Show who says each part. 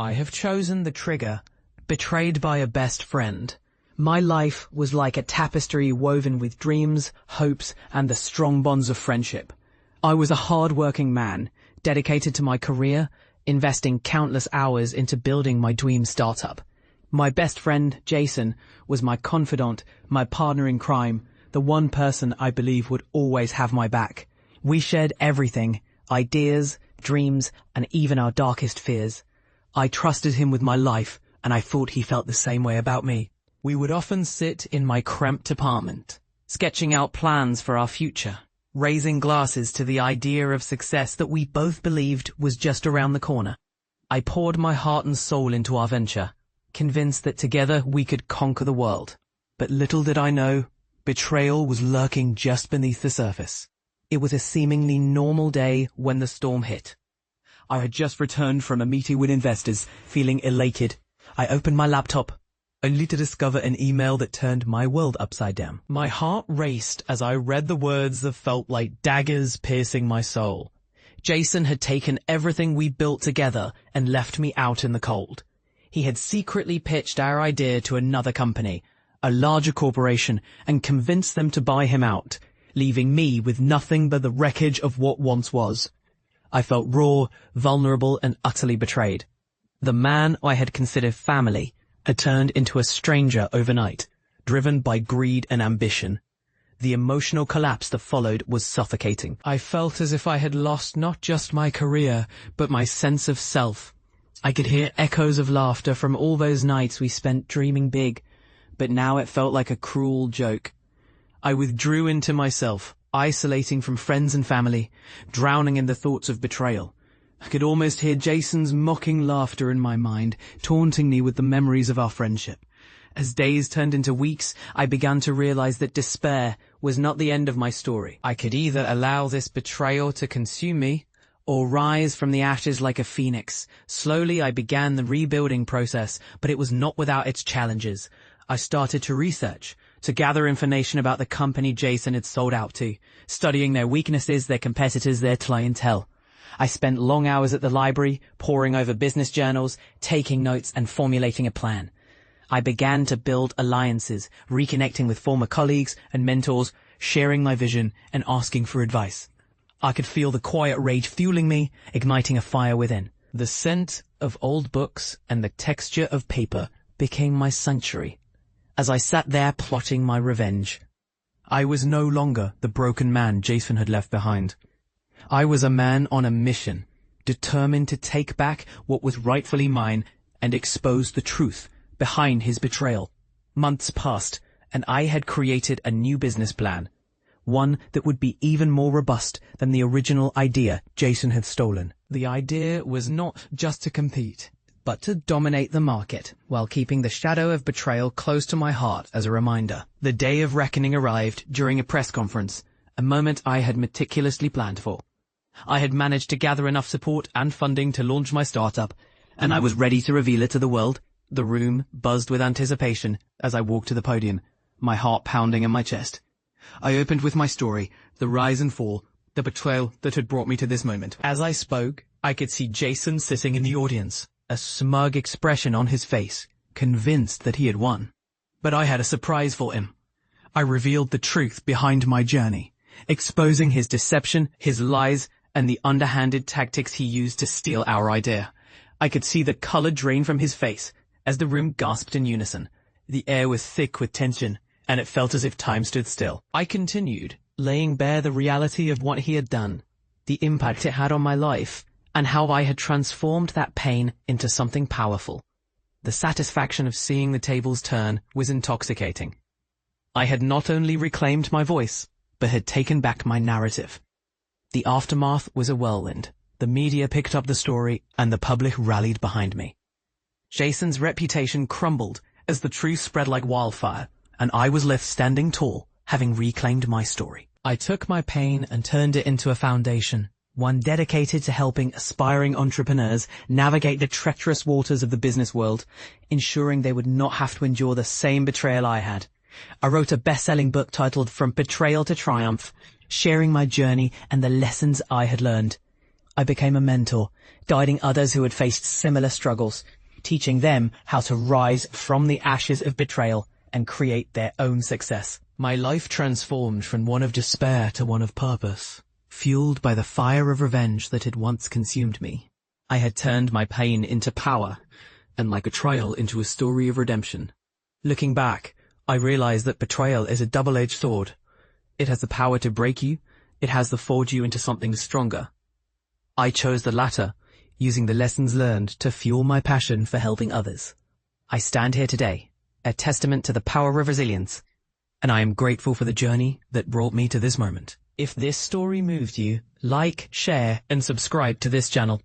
Speaker 1: I have chosen the trigger, betrayed by a best friend. My life was like a tapestry woven with dreams, hopes, and the strong bonds of friendship. I was a hard-working man, dedicated to my career, investing countless hours into building my dream startup. My best friend, Jason, was my confidant, my partner in crime, the one person I believe would always have my back. We shared everything, ideas, dreams, and even our darkest fears. I trusted him with my life, and I thought he felt the same way about me. We would often sit in my cramped apartment, sketching out plans for our future, raising glasses to the idea of success that we both believed was just around the corner. I poured my heart and soul into our venture, convinced that together we could conquer the world. But little did I know, betrayal was lurking just beneath the surface. It was a seemingly normal day when the storm hit. I had just returned from a meeting with investors, feeling elated. I opened my laptop, only to discover an email that turned my world upside down. My heart raced as I read the words that felt like daggers piercing my soul. Jason had taken everything we built together and left me out in the cold. He had secretly pitched our idea to another company, a larger corporation, and convinced them to buy him out, leaving me with nothing but the wreckage of what once was. I felt raw, vulnerable, and utterly betrayed. The man I had considered family had turned into a stranger overnight, driven by greed and ambition. The emotional collapse that followed was suffocating. I felt as if I had lost not just my career, but my sense of self. I could hear echoes of laughter from all those nights we spent dreaming big, but now it felt like a cruel joke. I withdrew into myself, isolating from friends and family, drowning in the thoughts of betrayal. I could almost hear Jason's mocking laughter in my mind, taunting me with the memories of our friendship. As days turned into weeks, I began to realize that despair was not the end of my story. I could either allow this betrayal to consume me, or rise from the ashes like a phoenix. Slowly I began the rebuilding process, but it was not without its challenges. I started to research, to gather information about the company Jason had sold out to, studying their weaknesses, their competitors, their clientele. I spent long hours at the library, poring over business journals, taking notes, and formulating a plan. I began to build alliances, reconnecting with former colleagues and mentors, sharing my vision, and asking for advice. I could feel the quiet rage fueling me, igniting a fire within. The scent of old books and the texture of paper became my sanctuary. As I sat there plotting my revenge, I was no longer the broken man Jason had left behind. I was a man on a mission, determined to take back what was rightfully mine and expose the truth behind his betrayal. Months passed, and I had created a new business plan, one that would be even more robust than the original idea Jason had stolen. The idea was not just to compete, but to dominate the market, while keeping the shadow of betrayal close to my heart as a reminder. The day of reckoning arrived during a press conference, a moment I had meticulously planned for. I had managed to gather enough support and funding to launch my startup, and I was ready to reveal it to the world. The room buzzed with anticipation as I walked to the podium, my heart pounding in my chest. I opened with my story, the rise and fall, the betrayal that had brought me to this moment. As I spoke, I could see Jason sitting in the audience, a smug expression on his face, convinced that he had won. But I had a surprise for him. I revealed the truth behind my journey, exposing his deception, his lies, and the underhanded tactics he used to steal our idea. I could see the color drain from his face as the room gasped in unison. The air was thick with tension, and it felt as if time stood still. I continued, laying bare the reality of what he had done, the impact it had on my life, and how I had transformed that pain into something powerful. The satisfaction of seeing the tables turn was intoxicating. I had not only reclaimed my voice, but had taken back my narrative. The aftermath was a whirlwind. The media picked up the story, and the public rallied behind me. Jason's reputation crumbled as the truth spread like wildfire, and I was left standing tall, having reclaimed my story. I took my pain and turned it into a foundation, one dedicated to helping aspiring entrepreneurs navigate the treacherous waters of the business world, ensuring they would not have to endure the same betrayal I had. I wrote a best-selling book titled From Betrayal to Triumph, sharing my journey and the lessons I had learned. I became a mentor, guiding others who had faced similar struggles, teaching them how to rise from the ashes of betrayal and create their own success. My life transformed from one of despair to one of purpose, fueled by the fire of revenge that had once consumed me. I had turned my pain into power, and my betrayal into a story of redemption. Looking back, I realized that betrayal is a double-edged sword. It has the power to break you, it has to forge you into something stronger. I chose the latter, using the lessons learned to fuel my passion for helping others. I stand here today, a testament to the power of resilience, and I am grateful for the journey that brought me to this moment. If this story moved you, like, share, and subscribe to this channel.